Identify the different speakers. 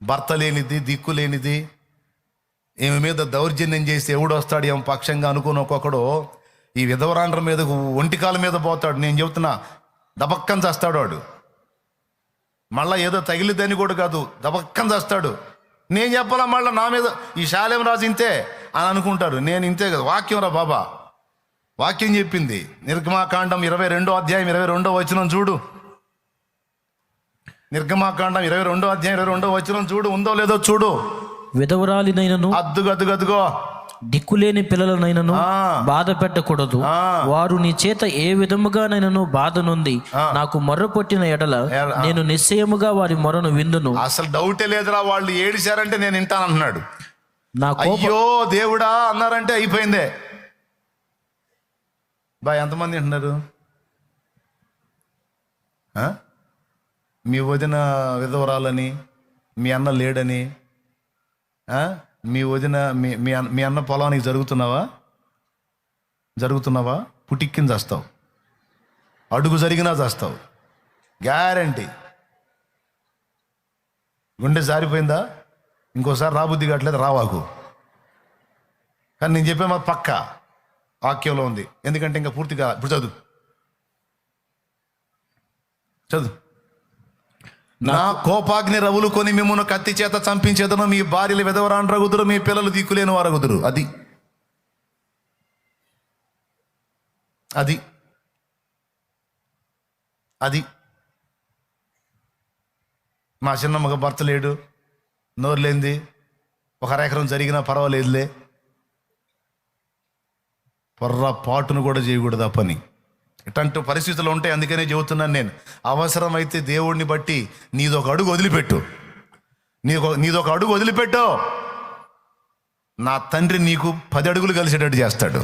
Speaker 1: భర్త లేనిది, దిక్కు లేనిది, ఈమె మీద దౌర్జన్యం చేసి ఎవడు వస్తాడు ఏం పక్షంగా అనుకుని ఒక్కొక్కడు ఈ విధవరాండ్ర మీద ఒంటికాల మీద పోతాడు. నేను చెబుతున్నా, దబక్కని చేస్తాడు వాడు. మళ్ళీ ఏదో తగిలిద్దని కూడా కాదు, దబక్కని చేస్తాడు. నేను చెప్పాలా మళ్ళీ నా మీద ఈ శాలేం రాజు ఇంతే అని అనుకుంటారు. నేను ఇంతే కదా, వాక్యం రా బాబా, వాక్యం చెప్పింది. నిర్గమాకాండం 22వ అధ్యాయం 22వ వచనం చూడు. నిర్గమాకాండం 22వ అధ్యాయం 22వ వచనం చూడు, ఉందో లేదో చూడు.
Speaker 2: విధవరాలినైనను
Speaker 1: అద్దుగద్దుగద్దుగో
Speaker 2: దిక్కులేని పిల్లలనైనను బాధ పెట్టకూడదు. వారు నీ చేత ఏ విధముగానైనను బాధ నొంది నాకు మొర్ర పొట్టిన ఎడల నేను నిశ్చయముగా వారి మొరను విందును.
Speaker 1: అసలు డౌటే లేదురా, వాళ్ళు ఏడిశారంటే నేను వింటానంటున్నాడు.
Speaker 2: నా
Speaker 1: అయ్యో దేవుడా అన్నారంటే అయిపోయిందే. ఎంతమంది వింటున్నారు? మీ వదిన విధవరాలని, మీ అన్న లేడని, మీ వదిన మీ అన్న పొలానికి జరుగుతున్నావా? పుటిక్కిని చేస్తావు, అడుగు జరిగినా చేస్తావు, గ్యారంటీ. గుండె జారిపోయిందా? ఇంకోసారి రాబుద్ది కావట్లేదు, రావాకు. కానీ నేను చెప్పే మా పక్క వాక్యంలో ఉంది, ఎందుకంటే ఇంకా పూర్తిగా ఇప్పుడు చదువు. నా కోపాగ్ని రవులు కొని మిమ్మల్ని కత్తి చేత చంపించేదను, మీ భార్యలు విధవరాండ్ర రగుదురు, మీ పిల్లలు దిక్కులేని వారగుదురు. అది మా చిన్నమ్మకి భర్త లేడు, నోరు లేనిది, ఒక ఎకరం జరిగినా పర్వాలేదులే, పొర్రపాటును కూడా చేయకూడదు ఆ పని. ఇట్లాంటి పరిస్థితులు ఉంటాయి. అందుకనే చెబుతున్నాను నేను, అవసరమైతే దేవుడిని బట్టి నీదొక అడుగు వదిలిపెట్టు. నీదొక అడుగు వదిలిపెట్టు, నా తండ్రి నీకు 10 అడుగులు కలిసేటట్టు చేస్తాడు.